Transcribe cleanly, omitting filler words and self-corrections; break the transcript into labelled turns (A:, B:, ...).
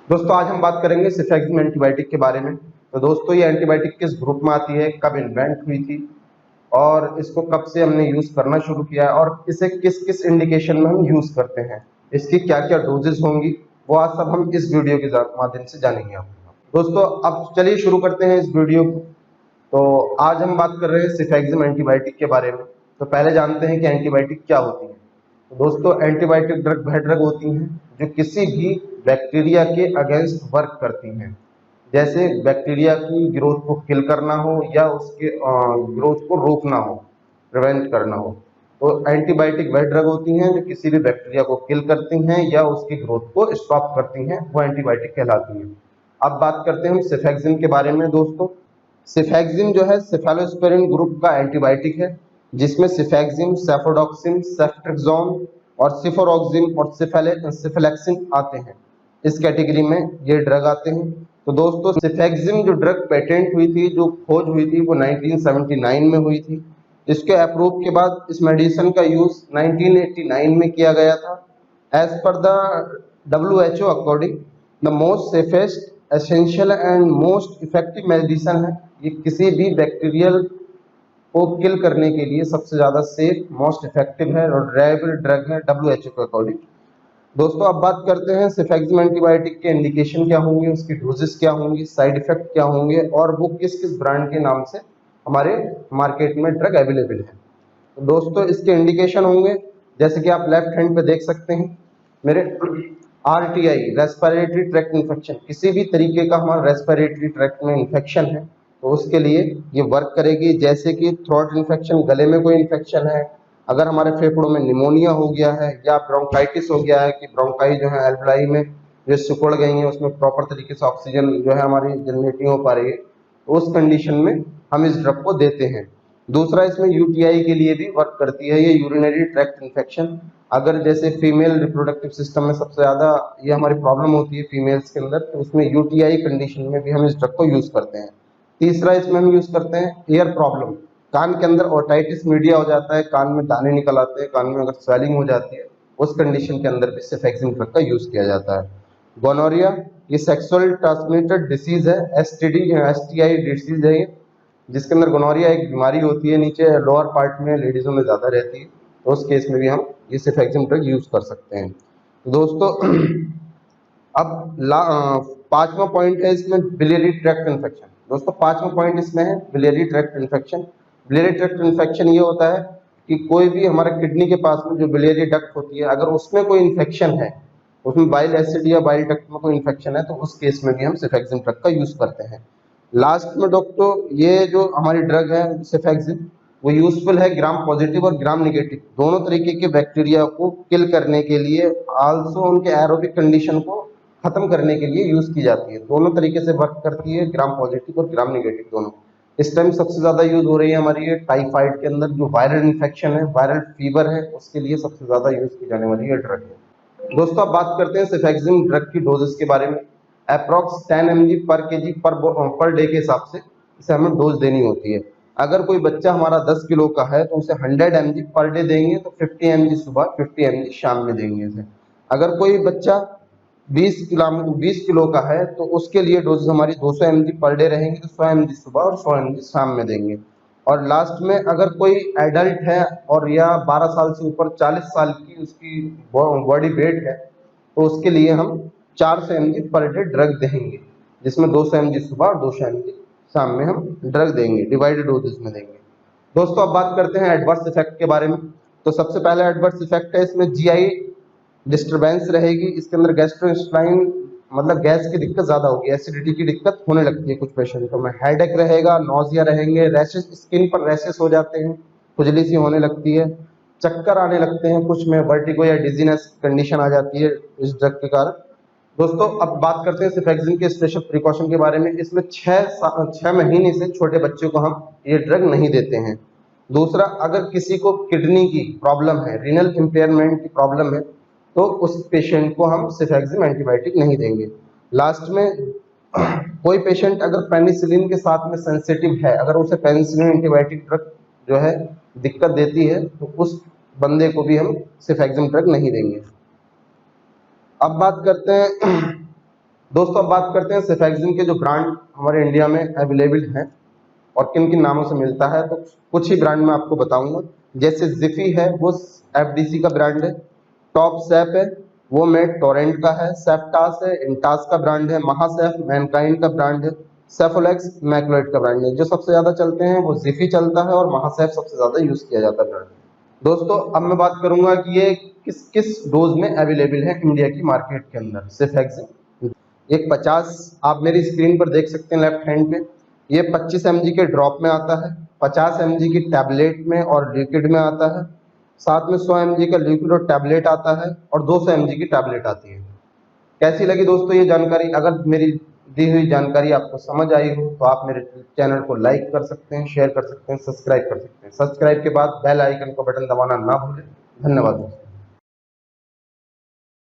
A: दोस्तों आज हम बात करेंगे सिफेक्सिम एंटीबायोटिक के बारे में। तो दोस्तों ये एंटीबायोटिक किस ग्रुप में आती है, कब इन्वेंट हुई थी और इसको कब से हमने यूज करना शुरू किया है और इसे किस किस इंडिकेशन में हम यूज करते हैं, इसकी क्या क्या डोजेस होंगी, वो आज सब हम इस वीडियो के माध्यम से जानेंगे। आप दोस्तों अब चलिए शुरू करते हैं इस वीडियो को। तो आज हम बात कर रहे हैं सिफेक्सिम एंटीबायोटिक के बारे में। तो पहले जानते हैं कि एंटीबायोटिक क्या होती है। तो दोस्तों एंटीबायोटिक वह ड्रग होती हैं जो किसी भी बैक्टीरिया के अगेंस्ट वर्क करती हैं, जैसे बैक्टीरिया की ग्रोथ को किल करना हो या उसके ग्रोथ को रोकना हो, प्रिवेंट करना हो। तो एंटीबायोटिक वह ड्रग होती हैं जो किसी भी बैक्टीरिया को किल करती हैं या उसकी ग्रोथ को स्टॉप करती हैं, वो एंटीबायोटिक कहलाती हैं। अब बात करते हैं हम सिफेक्सिम के बारे में। दोस्तों सिफेक्सिम जो है सेफेलोस्पिरिन ग्रुप का एंटीबायोटिक है, जिसमें सिफेक्सिम, सेफोडॉक्सिम, सेफ्ट्रिक्सोन और सिफोरॉक्सिम और सिफेलेक्सिन आते हैं। इस कैटेगरी में ये ड्रग आते हैं। तो दोस्तों सिफेक्सिम जो ड्रग पेटेंट हुई थी, जो खोज हुई थी, वो 1979 में हुई थी। इसके अप्रूव के बाद इस मेडिसिन का यूज 1989 में किया गया था। As per the WHO according the most safest, essential and most effective medicine है। ये किसी भी बैक्टीरियल को किल करने के लिए सबसे ज्यादा सेफ, मोस्ट इफेक्टिव है और रिलायबल ड्रग है WHO के अकॉर्डिंग। दोस्तों अब बात करते हैं सिफेक्सिम एंटीबायोटिक के इंडिकेशन क्या होंगे, उसकी डोजेस क्या होंगी, साइड इफेक्ट क्या होंगे और वो किस किस ब्रांड के नाम से हमारे मार्केट में ड्रग अवेलेबल है। तो दोस्तों इसके इंडिकेशन होंगे, जैसे कि आप लेफ्ट हैंड पे देख सकते हैं मेरे, RTI रेस्पिरेटरी ट्रैक्ट इन्फेक्शन, किसी भी तरीके का हमारा रेस्पिरेटरी ट्रैक्ट में इन्फेक्शन है तो उसके लिए ये वर्क करेगी। जैसे कि थ्रोट इन्फेक्शन, गले में कोई इन्फेक्शन है, अगर हमारे फेफड़ों में निमोनिया हो गया है या ब्रोंकाइटिस हो गया है कि ब्रोंकाई जो है एल्वलाई में जो सिकुड़ गई है, उसमें प्रॉपर तरीके से ऑक्सीजन जो है हमारी जनरेट नहीं हो पा रही है, तो उस कंडीशन में हम इस ड्रग को देते हैं। दूसरा इसमें UTI के लिए भी वर्क करती है, ये यूरिनरी ट्रैक्ट इन्फेक्शन। अगर जैसे फीमेल रिप्रोडक्टिव सिस्टम में सबसे ज्यादा ये हमारी प्रॉब्लम होती है फीमेल्स के अंदर, तो उसमें UTI कंडीशन में भी हम इस ड्रग को यूज करते हैं। तीसरा इसमें हम यूज करते हैं ईयर प्रॉब्लम, कान के अंदर ओटाइटिस मीडिया हो जाता है, कान में दाने निकल आते हैं, कान में अगर स्वेलिंग हो जाती है, उस कंडीशन के अंदर भी सिफेक्सिम ड्रग का यूज किया जाता है। गोनोरिया ये सेक्सुअल ट्रांसमिटेड डिसीज है, STI डिसीज है ये, जिसके अंदर गोनोरिया एक बीमारी होती है, नीचे लोअर पार्ट में लेडीजों में ज्यादा रहती है, तो उस केस में भी हम ये सिफेक्सिम ड्रग यूज कर सकते हैं। तो दोस्तों अब पांचवा पॉइंट है इसमें बिलियरी ट्रैक्ट इन्फेक्शन। दोस्तों पांचवा पॉइंट इसमें है biliary tract infection. Biliary tract infection ये होता है कि कोई भी हमारे किडनी के पास में जो बिलियरी डक्ट होती है, अगर उसमें कोई इन्फेक्शन है, उसमें बाइल एसिड या बाइल डक्ट में कोई इन्फेक्शन है, तो उस केस में भी हम सिफेक्सिम ड्रग का यूज करते हैं। लास्ट में दोस्तों ये जो हमारी ड्रग है सिफेक्सिम, वो यूजफुल है ग्राम पॉजिटिव और ग्राम नेगेटिव दोनों तरीके के बैक्टीरिया को किल करने के लिए, आल्सो उनके एरोबिक कंडीशन को खत्म करने के लिए यूज की जाती है। दोनों तरीके से वर्क करती है, ग्राम पॉजिटिव और ग्राम नेगेटिव दोनों। इस टाइम सबसे ज्यादा यूज हो रही है हमारी ये टाइफाइड के अंदर, जो वायरल इन्फेक्शन है, वायरल फीवर है, उसके लिए सबसे ज्यादा यूज की जाने वाली ये ड्रग है। दोस्तों अब बात करते हैं सिफेक्सिम ड्रग की डोजेस के बारे में। अप्रॉक्स 10 mg पर kg पर डे के हिसाब से इसे हमें डोज देनी होती है। अगर कोई बच्चा हमारा 10 किलो का है तो उसे 100 mg पर डे देंगे, तो 50 mg सुबह, 50 mg शाम में देंगे इसे। अगर कोई बच्चा 20 किलो का है तो उसके लिए डोज हमारी 200 mg पर डे रहेंगी, तो 100 mg सुबह और 100 mg शाम में देंगे। और लास्ट में अगर कोई एडल्ट है और या 12 साल से ऊपर 40 साल की उसकी बॉडी वेट है, तो उसके लिए हम 400 mg पर डे ड्रग देंगे, जिसमें 200 mg सुबह और 200 mg शाम में हम ड्रग देंगे, डिवाइडेड डोजेस में देंगे। दोस्तों अब बात करते हैं एडवर्स इफेक्ट के बारे में। तो सबसे पहला एडवर्स इफेक्ट है इसमें GI डिस्टरबेंस रहेगी। इसके अंदर गैस्ट्रोइंटेस्टाइन मतलब गैस की दिक्कत ज्यादा होगी, एसिडिटी की दिक्कत होने लगती है कुछ पेशेंटों में, हेडेक रहेगा, नोजिया रहेंगे, रैशेस, स्किन पर रैशेस हो जाते हैं, खुजली सी होने लगती है, चक्कर आने लगते हैं, कुछ में वर्टिगो या डिजीनेस कंडीशन आ जाती है इस ड्रग के कारण। दोस्तों अब बात करते हैं सिफेक्सिम के स्पेशल प्रिकॉशन के बारे में। इसमें 6 महीने से छोटे बच्चों को हम ये ड्रग नहीं देते हैं। दूसरा, अगर किसी को किडनी की प्रॉब्लम है, रीनल इम्पेयरमेंट की प्रॉब्लम है, तो उस पेशेंट को हम सिफेक्सिम एंटीबायोटिक नहीं देंगे। लास्ट में कोई पेशेंट अगर पेनिसिलिन के साथ में सेंसिटिव है, अगर उसे पेनिसिलिन एंटीबायोटिक ड्रग जो है दिक्कत देती है, तो उस बंदे को भी हम सिफेक्सिम ड्रग नहीं देंगे। अब बात करते हैं दोस्तों अब बात करते हैं सेफेक्सिन के जो ब्रांड हमारे इंडिया में अवेलेबल हैं और किन किन नामों से मिलता है। तो कुछ ही ब्रांड मैं आपको बताऊंगा। जैसे जिफी है, वो एफडीसी का ब्रांड है। टॉप सेफ है, वो मेड टोरेंट का है। सेफ्टास है, इंटास का ब्रांड है। महासेफ मैनकाइंड का ब्रांड है। सेफोलेक्स मैक्लोइड का ब्रांड है। जो सबसे ज्यादा चलते हैं वो जिफी चलता है और महासेफ सबसे ज्यादा यूज किया जाता है ब्रांड। दोस्तों अब मैं बात करूंगा कि ये किस किस डोज में अवेलेबल है इंडिया की मार्केट के अंदर सेफेक्सिन। एक 50 आप मेरी स्क्रीन पर देख सकते हैं लेफ्ट हैंड पे, ये 25 mg के ड्रॉप में आता है, 50 mg की टैबलेट में और लिक्विड में आता है, साथ में 100 mg का लिक्विड और टैबलेट आता है और 200 mg की टैबलेट आती है। कैसी लगी दोस्तों ये जानकारी? अगर मेरी दी हुई जानकारी आपको समझ आई हो तो आप मेरे चैनल को लाइक कर सकते हैं, शेयर कर सकते हैं, सब्सक्राइब कर सकते हैं। सब्सक्राइब के बाद बेल आइकन का बटन दबाना ना भूलें। धन्यवाद दोस्तों।